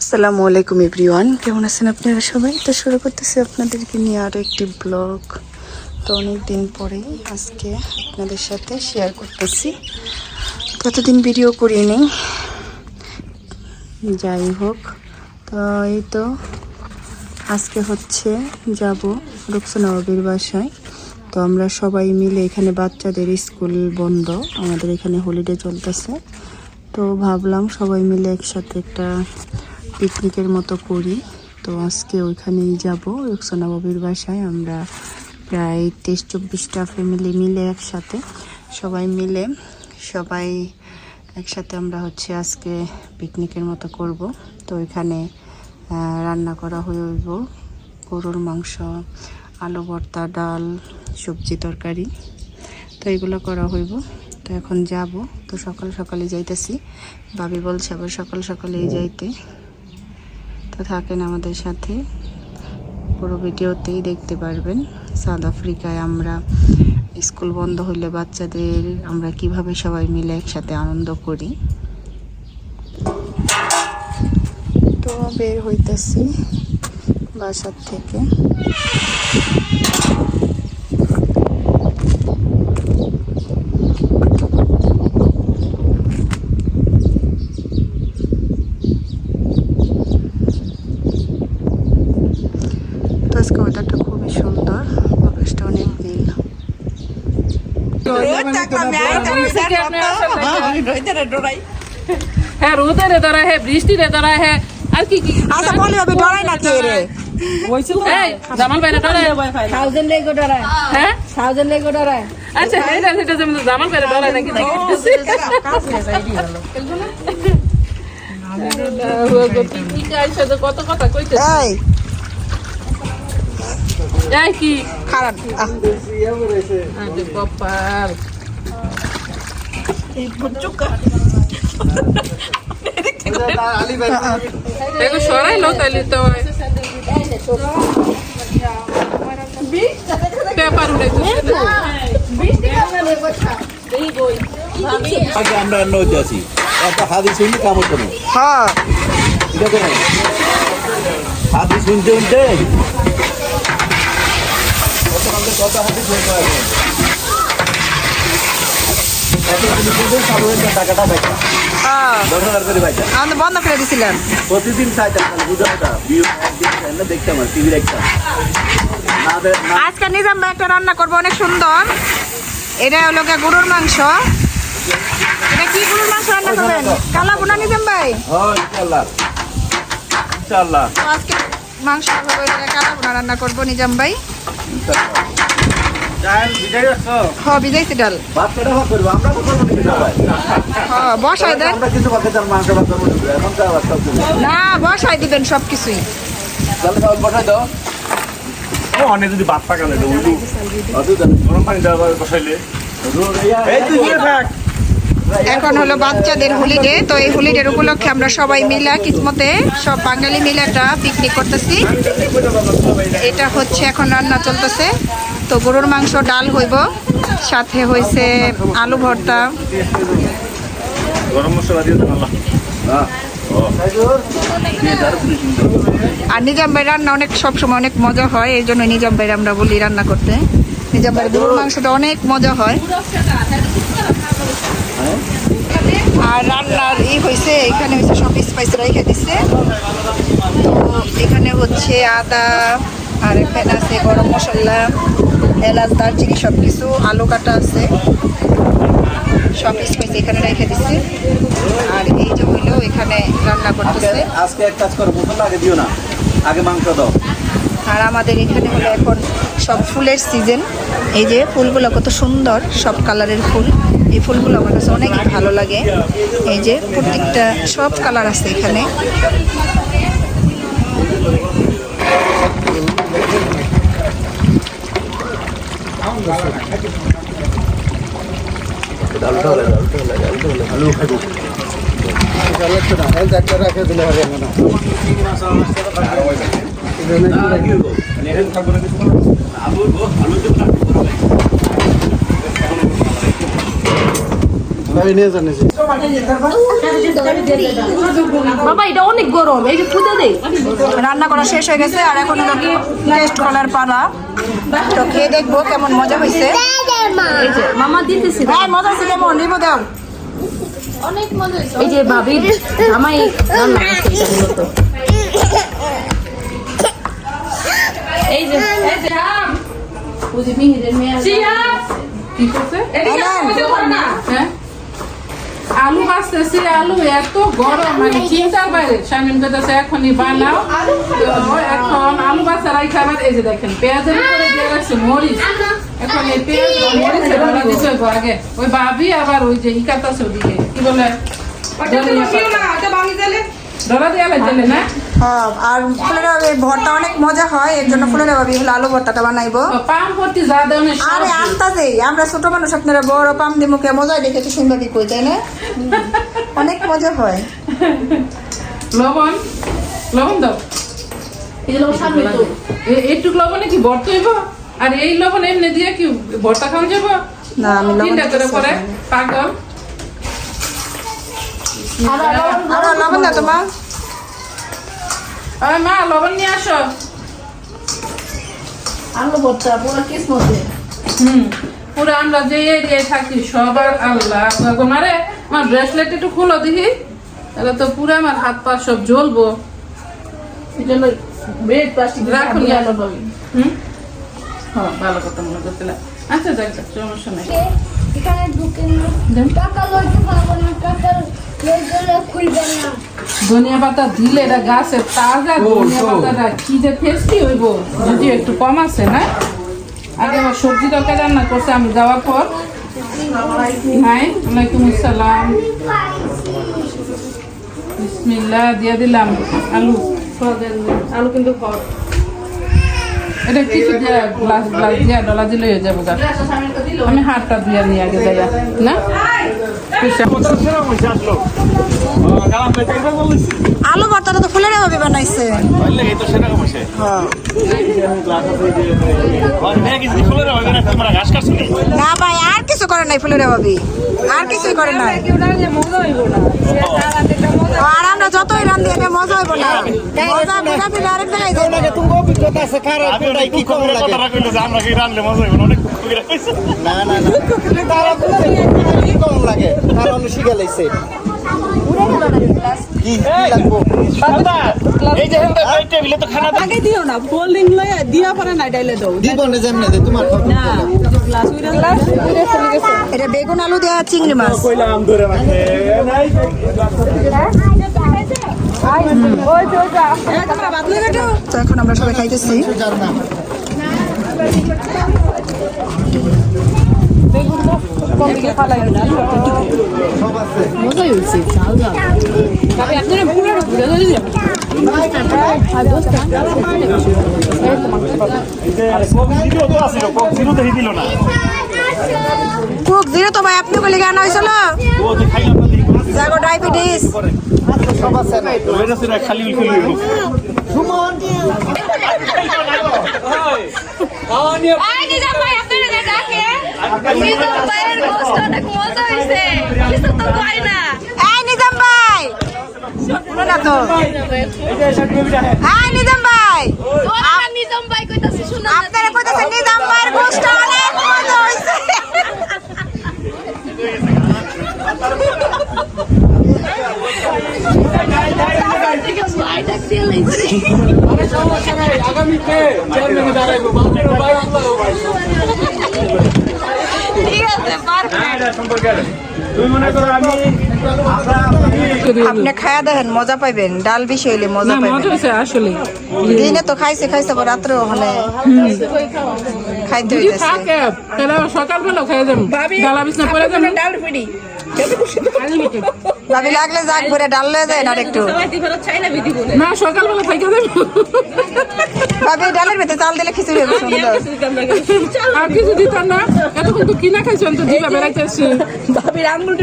আসসালামু আলাইকুম এভরিওয়ান, কেমন আছেন আপনারা সবাই? তো শুরু করতেছি আপনাদেরকে নিয়ে আরও একটি ব্লগ। তো অনেক দিন পরে আজকে আপনাদের সাথে শেয়ার করতেছি। কতদিন ভিডিও করিনি, যাই হোক। তো এই তো আজকে হচ্ছে যাব রুকসানা বাবির বাসায়। তো আমরা সবাই মিলে, এখানে বাচ্চাদের স্কুল বন্ধ, আমাদের এখানে হলিডে চলতেছে। তো ভাবলাম সবাই মিলে একসাথে একটা পিকনিকের মতো করি। তো আজকে ওইখানেই যাব, রুকসানা বাবির বাসায়। আমরা প্রায় 23-24টা ফ্যামিলি মিলে একসাথে, সবাই একসাথে আমরা হচ্ছে আজকে পিকনিকের মতো করব। তো ওইখানে রান্না করা হইব গরুর মাংস, আলু ভর্তা, ডাল, সবজি তরকারি। তো এগুলো করা হইব। তো এখন যাব। তো সকাল সকালে যাইতেছি, ভাবি বলছে আবার সকাল সকালেই যাইতে। তো থাকেন আমাদের সাথে, পুরো ভিডিওতেই দেখতে পারবেন। সাউথ আফ্রিকায় আমরা স্কুল বন্ধ হইলে বাচ্চাদের আমরা কিভাবে সবাই মিলে একসাথে আনন্দ করি। তো বের হইতেছি বাসার থেকে। আজকে ওয়েদারটা খুবই সুন্দর, আকাশটা অনেক নীল। হ্যাঁ, রোদে ধরা হ্যাঁ, বৃষ্টিতে ধরা হ্যাঁ, আর কি কি আচ্ছা বলে হবে ডরাই না কে রে? এই জামাল ভাই না ডরায়, থাউজেন্ড লেগো ডরায়, হ্যাঁ থাউজেন্ড লেগো ডরায়। আচ্ছা সেটা যেমন জামাল ভাই ডরায় নাকি কত কথা কইতে এই যাই কি খারাপ কপাল সরাই লো তাইলে তো পেপার উড়ে আমরা নদী আছি একটা হাদি শুনতে কামড় করে হ্যাঁ এটা করে হাদি শুনতে শুনতে কত হাদি শুনতে হবে টাকাটা পাইতা হ্যাঁ 10,000 করে পাইতা আমি বন্ধ করে দিছিলাম। প্রতিদিন চাইতাম বুঝাটা বিয়ে একদিন দেখতাম আর টিভি দেখতাম আজকে নিজাম ভাই একটা রান্না করবো অনেক সুন্দর। এটা হলো গরুর মাংস। এটা কি গরুর মাংস রান্না করবেন? কালা বোনা নিজাম ভাই? হ্যাঁ ইনশাআল্লাহ ইনশাআল্লাহ। তো আজকে মাংস কালা বোনা রান্না করবো নিজাম ভাই। ডাল ভিজাই রাখছো? হ্যাঁ ভিজাইছি ডাল। ভাত কেটে ভাত করবো আমরা তো করবো না সবাই হ্যাঁ বসাই দেন। আমরা কিছু ভাত খেতাম মাংস ভাত করবো এখন তো আবার সব কিছু না বসাই দিবেন সব কিছুই। তাহলে সব বসাই দাও অনেক যদি ভাত পাকালে গরম পানি দেওয়া বসাইলে এই তুই গিয়ে থাক। এখন হলো বাচ্চাদের হলিডে। তো এই হলিডের উপলক্ষে আমরা সবাই মিলে কিসমতে সব বাঙালি মিলে একটা পিকনিক করতেছি। এটা হচ্ছে এখন রান্না চলতেছে। তো গরুর মাংস, ডাল হইব, সাথে হয়েছে আলু ভর্তা। গরম মশলা দিয়ে দেন আল্লাহ। আর নিজাম ভাই রান্না অনেক সবসময় অনেক মজা হয়, এই জন্য নিজাম ভাই আমরা বলি রান্না করতে। নিজাম ভাই গরুর মাংসটা অনেক মজা হয়। আর রান্নার হয়েছে এখানে হয়েছে সব স্পাইস রেখে দিচ্ছে। তো এখানে হচ্ছে আদা, আর এখানে আছে গরম মশলা, এলাচ, দারচিনি সব কিছু, আলু কাটা আছে, সব স্পাইস এখানে রেখে দিচ্ছে। আর এই যে হইলো এখানে রান্না করতেছে। আজকে এক কাজ করো, বোতল আগে দিও না, আগে মাংস দাও। আর আমাদের এখানে হলো এখন সব ফুলের সিজন। এই যে ফুলগুলো কত সুন্দর, সব কালারের ফুল। এই ফুলগুলো আমার কাছে অনেক ভালো লাগে। এই যে প্রত্যেকটা সব কালার আছে এখানে। বাবা এটা অনেক গরম, এই যে খুঁজে দেই। রান্না করা শেষ হয়ে গেছে আর এখন হলো কি টেস্ট করার পালা। তো খেয়ে দেখবো কেমন মজা হয়েছে। এই যে মামা দিতেছি, মজা হয়েছে কেমন নিবো দাও। এই যে ভাবি আমাই রান্না করছে এটা মূলত। এই যে বুঝি মিহিরের মেয়ে কি করছে? হ্যাঁ আলু ভাজতেছি, আলু এত গরম মানে চিন্তার বাইরে। শামিম কাছে এখনই বানাও, তো এখন আলু ভাজা রাই খাবার। এই যে দেখেন পেঁয়াজের উপরে দিয়ে রাখছে মরিচ, এখন এই পেঁয়াজ মরিচের ধরা দিতে হইব আগে। ওই ভাবি আবার ওই যে ইকাতাছে ওদিকে কি বলে ধরা দিয়ে লাগছে না। আর ফুলের ভাবির ভর্তা অনেক মজা হয়, এর জন্য ফুলের ভাবি হলো আলু ভর্তাটা বানাইবো। পাম ভর্তি যা দেওয়া আরে আস্তাছে আমরা ছোট মানুষ, আপনারা বড় পাম দিয়ে মুখে মজাই দেখে তো সুন্দর কি কই, তাই না? অনেক মজা হয়। লবণ লবণ দাও, একটু লবণে কি ভর্তা হইব? আর এই লবণ এমনি দিয়ে কি ভর্তা খাওয়া যাবো? না আমি তিনটা করে পরে পাগল। আরো লবণ দাও তোমার। মা লবণ নিয়ে আসো। আলু ভর্তা পুরো কিসমতে। পুরো আমরা যে এরিয়ায় থাকি সবার আল্লাহ মারে। আমার ব্রেসলেট একটু খুলো দেখি, তাহলে তো পুরো আমার হাত পা সব জ্বলবো। এই জন্য ব্রেড প্লাস্টিক রাখুন আলো পাবি। হ্যাঁ ভালো কথা মনে করছিলাম। আচ্ছা যাক যাক, সমস্যা নাই। এখানে ঢুকেন না, টাকা লইতে পারবো না, টাকা লইলে খুলবেন না। ধনিয়া পাতা দিলে এটা গাছের তাজা ধনিয়া পাতাটা কি যে টেস্টি হইব, যদিও একটু কম আছে না। আগে আমার সবজি তরকারি রান্না করছে আমি যাওয়ার পর। হাই ওয়ালাইকুম আসসালাম, বিসমিল্লাহ দিয়ে দিলাম আলু। আলু কিন্তু খাওয়া এটা কিছু দিয়ে গ্লাস গ্লাস দিয়ে ডলা দিলে হয়ে যাবো গাছ। আমি হাতটা দিয়ে নিয়ে আগে যাই না। আলু ভর্তাটা তো ফুলের ভাবি বানাইছে। না ভাই আর কিছু করে নাই ফুলের ভাবি, আর কিছুই করে নাই। আর আমরা যতই রান্ধি এটা মজা হইব না, মজা বুঝা দিলে আরেক জায়গায় যাই। তুমি অভিজ্ঞতা আছে খারাপ কি কম লাগে আমরা কি রানলে মজা হইব অনেক না না না কি কম লাগে কারণ শিখে লাইছে কি লাগবো এই যে হেন্দা এই টেবিলে তো খানা আগে দিও না, ফোল্ডিং লয়ে দিয়া পরে না ডাইলে দাও। দিব না যেমনে দে তোমার না গ্লাস উইরা গ্লাস উইরা চলে গেছে। এটা বেগুন আলু দেওয়া চিংড়ি মাছ। কইলাম ধরে রাখে নাই তো এখন আমরা সবাই খাইতেছি। মজাই হইছে ঝাল ঝাল। তবে আপনারা পুরো ঘুরে ধরে দিলেন। কোক জিরো তো ভাই আপনি বলে গান হয়েছিল জাগো ডায়াবেটিস। সব আছে না খালি সুমন আই নিজাম ভাই আপনারা ডাকে, নিজাম ভাইয়ের গোশত অনেক মজা হইছে, কিছু তো কই না। এই নিজাম ভাই শুনো না তো। এই নিজাম ভাই ওরা নিজাম ভাই কইতাছে শুনুন, আপনারা কইতাছেন নিজাম ভাইয়ের গোশত অনেক মজা হইছে। আইটা খেলাইছে। ঠিক আছে তুমি মনে করো আমি আপনি খায়া দেখেন মজা পাইবেন, ডাল বেশি হইলে মজা মজা পাইবেন। হয়েছে আসলে। দিনে তো খাইছে আবার রাত্রে ওখানে খাইতে যদি হইতেছে। থাকে তাহলে সকালবেলা খেয়ে যাবো, ডালা বিছনা পরে যাবো। ডাল ফিডি ভাবি লাগলে যাক ভরে ডাল লয়ে যায় না একটু। না সকালবেলা খাইতে যাবো। ভাবি ডালের ভেতরে চাল দিলে খিচুড়ি হবে সুন্দর। আর কিছু দিতাম না, এতক্ষণ তো কিনা খাইছেন তো দিবা বেড়াইতে আসছি। ভাবির আঙ্গুল